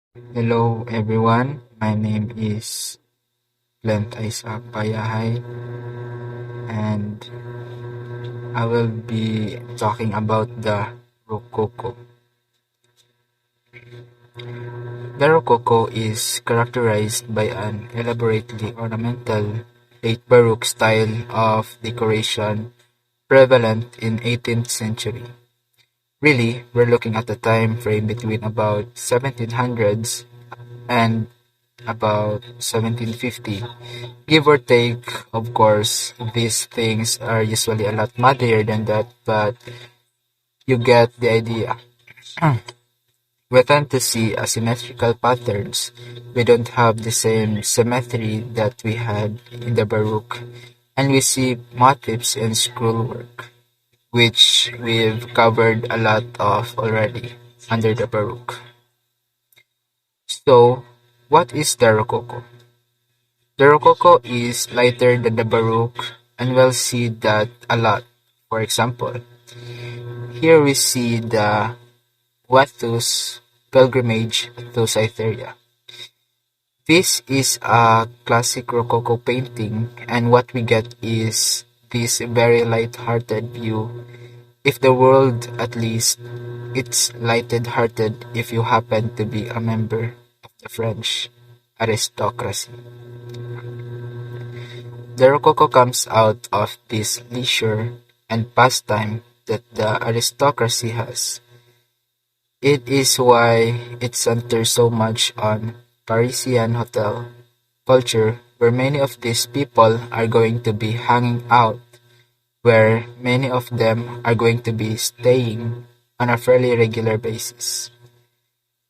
Hello everyone, my name is Clint Isaac Payahay and I will be talking about the Rococo. The Rococo is characterized by an elaborately ornamental late Baroque style of decoration prevalent in 18th century. Really, we're looking at a time frame between about 1700s and about 1750. Give or take, of course, these things are usually a lot muddier than that, but you get the idea. We tend to see asymmetrical patterns. We don't have the same symmetry that we had in the Baroque, and we see motifs in scrollwork, which we've covered a lot of already under the Baroque. So, what is the Rococo? The Rococo is lighter than the Baroque, and we'll see that a lot. For example, here we see the Wattus pilgrimage to Cytherea. This is a classic Rococo painting, and what we get is this very light-hearted view. If the world, at least, it's lighted-hearted if you happen to be a member of the French aristocracy. The Rococo comes out of this leisure and pastime that the aristocracy has. It is why it centers so much on Parisian hotel culture, where many of these people are going to be hanging out, where many of them are going to be staying on a fairly regular basis.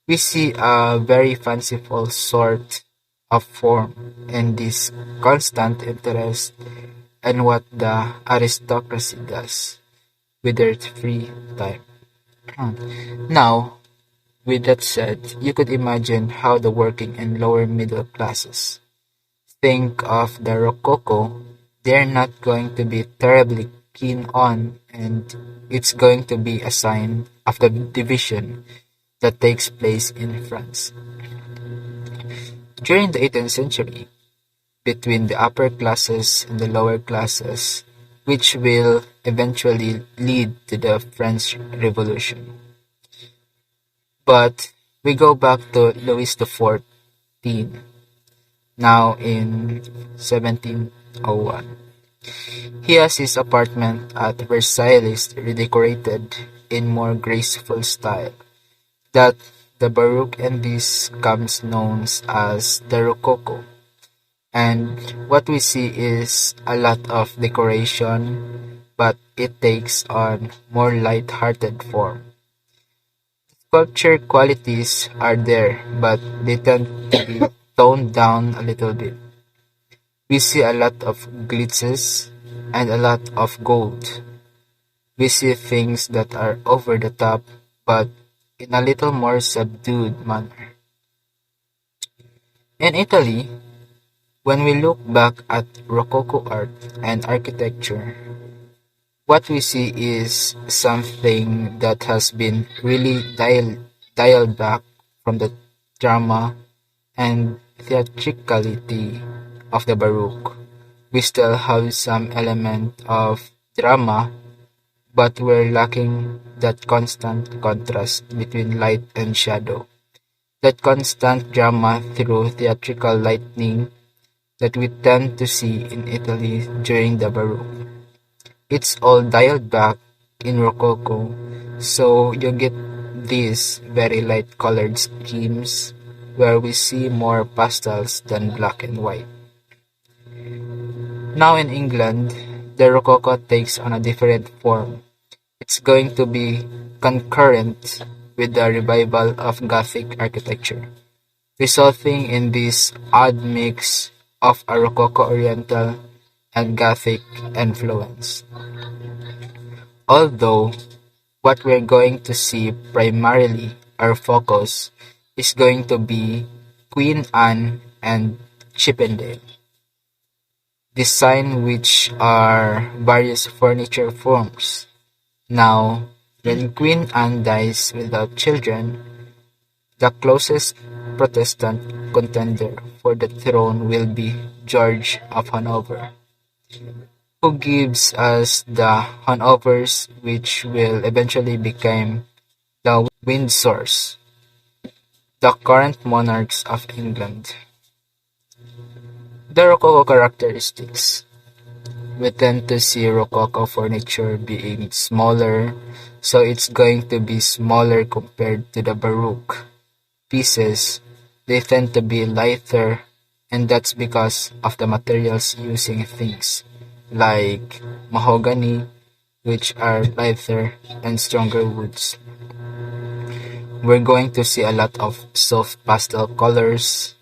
We see a very fanciful sort of form in this constant interest in what the aristocracy does with their free time. Now, with that said, you could imagine how the working and lower middle classes think of the Rococo. They're not going to be terribly keen on, and it's going to be a sign of the division that takes place in France. During the 18th century, between the upper classes and the lower classes, which will eventually lead to the French Revolution. But we go back to Louis XIV, now in 1701. He has his apartment at Versailles redecorated in more graceful style that the Baroque and this comes known as the Rococo. And what we see is a lot of decoration, but it takes on more light-hearted form. Sculpture qualities are there, but they tend to be toned down a little bit. We see a lot of glitzes and a lot of gold. We see things that are over the top, but in a little more subdued manner. In Italy, when we look back at Rococo art and architecture, what we see is something that has been really dialed back from the drama and theatricality of the Baroque. We still have some element of drama, but we're lacking that constant contrast between light and shadow. That constant drama through theatrical lighting that we tend to see in Italy during the Baroque. It's all dialed back in Rococo, so you get these very light colored schemes where we see more pastels than black and white. Now in England, the Rococo takes on a different form. It's going to be concurrent with the revival of Gothic architecture, resulting in this odd mix of a Rococo Oriental and Gothic influence. Although what we're going to see primarily, our focus, is going to be Queen Anne and Chippendale. Design which are various furniture forms. Now, when Queen Anne dies without children, the closest Protestant contender for the throne will be George of Hanover, who gives us the Hanovers which will eventually become the Windsors, the current monarchs of England. The Rococo characteristics. We tend to see Rococo furniture being smaller, so it's going to be smaller compared to the Baroque pieces. They tend to be lighter, and that's because of the materials using things like mahogany, which are lighter and stronger woods. We're going to see a lot of soft pastel colors,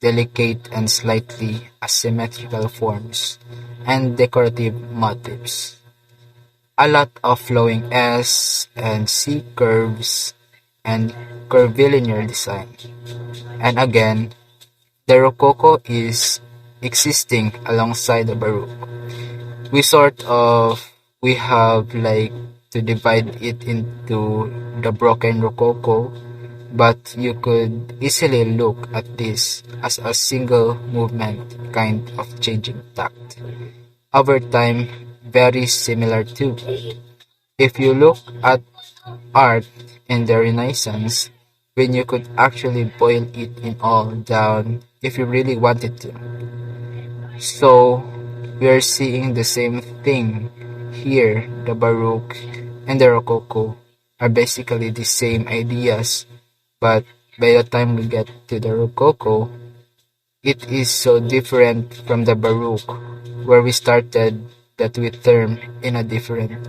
delicate and slightly asymmetrical forms, and decorative motifs. A lot of flowing S and C curves and curvilinear design. And again, the Rococo is existing alongside the Baroque. We have like to divide it into the broken Rococo, but you could easily look at this as a single movement kind of changing tact. Over time, very similar too. If you look at art in the Renaissance, when you could actually boil it in all down if you really wanted to. So, we are seeing the same thing here. The Baroque and the Rococo are basically the same ideas, but by the time we get to the Rococo, it is so different from the Baroque, where we started, that we term in a different